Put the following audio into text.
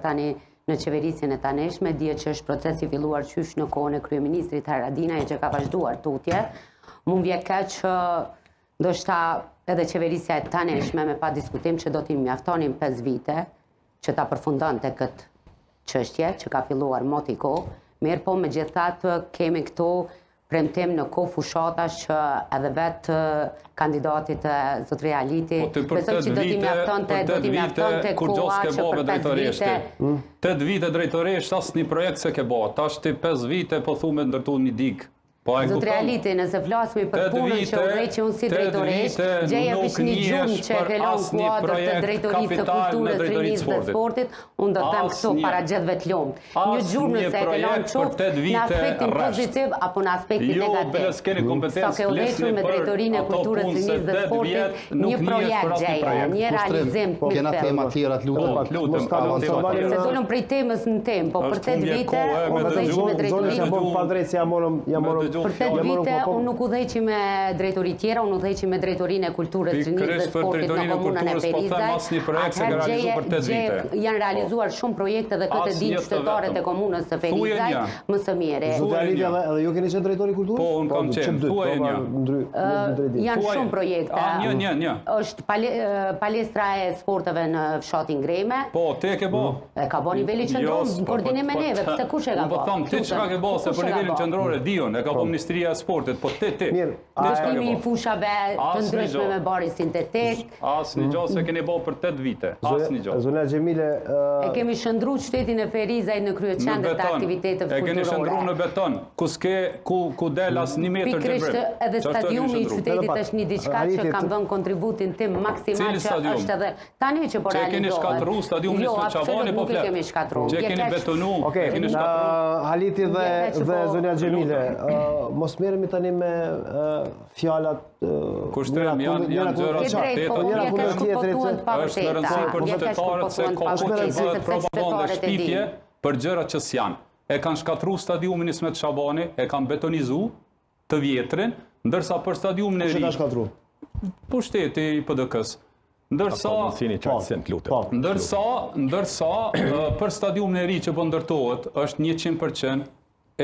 tani në qeverisjen e tanishme, dje që është procesi filluar qysh në kohën e kryeministrit Haradinaj që ka vazhduar tutje. Mund vje keq që ndoshta edhe qeverisja e tanishme me pa diskutim që do t'i mjaftonin 5 vite që ta përfundonte këtë çështje që ka filluar moti kohë, mirë po megjithatë kemi këtu premtim në kohë fushatash që edhe vetë kandidatit e zotëri Aliti besoj që do t'i mjaftonte koha që për 5 vite. 8 vite drejtoresht asnjë projekt se ke bë. Tash ti 5 vite po thume ndërtu një dig. Zotëri Aliti, nëse flasmi për punën që udhëheqi unë si drejtoresht, gjeja vish një gjumë që e kelon kuadrë të drejtorisë të kulturës, rinisë dhe sportit, unë do të them këtu para gjithëve të lumë. Një gjumë nëse e kelon qoftë në aspektin pozitiv apo në aspektin negativ. Sa ke udhëhequr me drejtorinë e kulturës, rinisë dhe sportit, një projekt gjeja, një realizim të kena tema tjera të lutem. Se dolëm prej temës në temë, po për 8 vite udhëheqi me drejtorinë. Për 8 vite, unë nuk udhëheqi me drejtori tjera, unë udhëheqi me drejtorinë e kulturës, rinisë dhe sportit në komunën e Perizaj. Janë realizuar shumë projekte dhe këtë dinë qytetarët e komunës së Perizaj më së miri. Zotëri Aliti, edhe ju keni qenë drejtori i kulturës? Po, unë kam qenë. Thuaj e një. Janë shumë projekte. Një. Është palestra e sporteve në fshatin Greme. Po, te ke bo? Ka bo nivelli qendror në koordinim me neve, pse kush e ka bo? Po thon, ti çka ke bo se për nivelin qendror e diun, e ka bo Ministria e Sportit, po ti. Ndështimi i fushave të ndryshme me bari sintetik. Asnjë gjë se keni bo për 8 vite. Asnjë gjë. Zona Xhemile, e kemi shndruar qytetin e Perizaj në kryeqendër të aktiviteteve kulturore. E keni shndruar në beton, ku del as 1 metër gjebrim. Pikërisht edhe stadiumi i qytetit është një diçka që kam dhënë kontributin tim maksimal që është edhe tani që po realizohet. Që keni shkatruar stadiumin Ismet Çavani po flet. Nuk kemi shkatruar. Që keni betonu, keni shkatruar. Haliti dhe Zonja Xhemile, mos merremi tani me fjalat kushtrem janë gjëra të vërteta. Është në rëndësi për qytetarët se ka bëhet propaganda shpifje për gjëra që s'janë. E kanë shkatruar stadiumin Ismet Çavani, e kanë betonizuar të vjetrin, ndërsa për stadiumin e ri. Kush e ka shkatruar? Pushteti i PDK-s. Ndërsa për stadiumin e ri që po ndërtohet është 100% e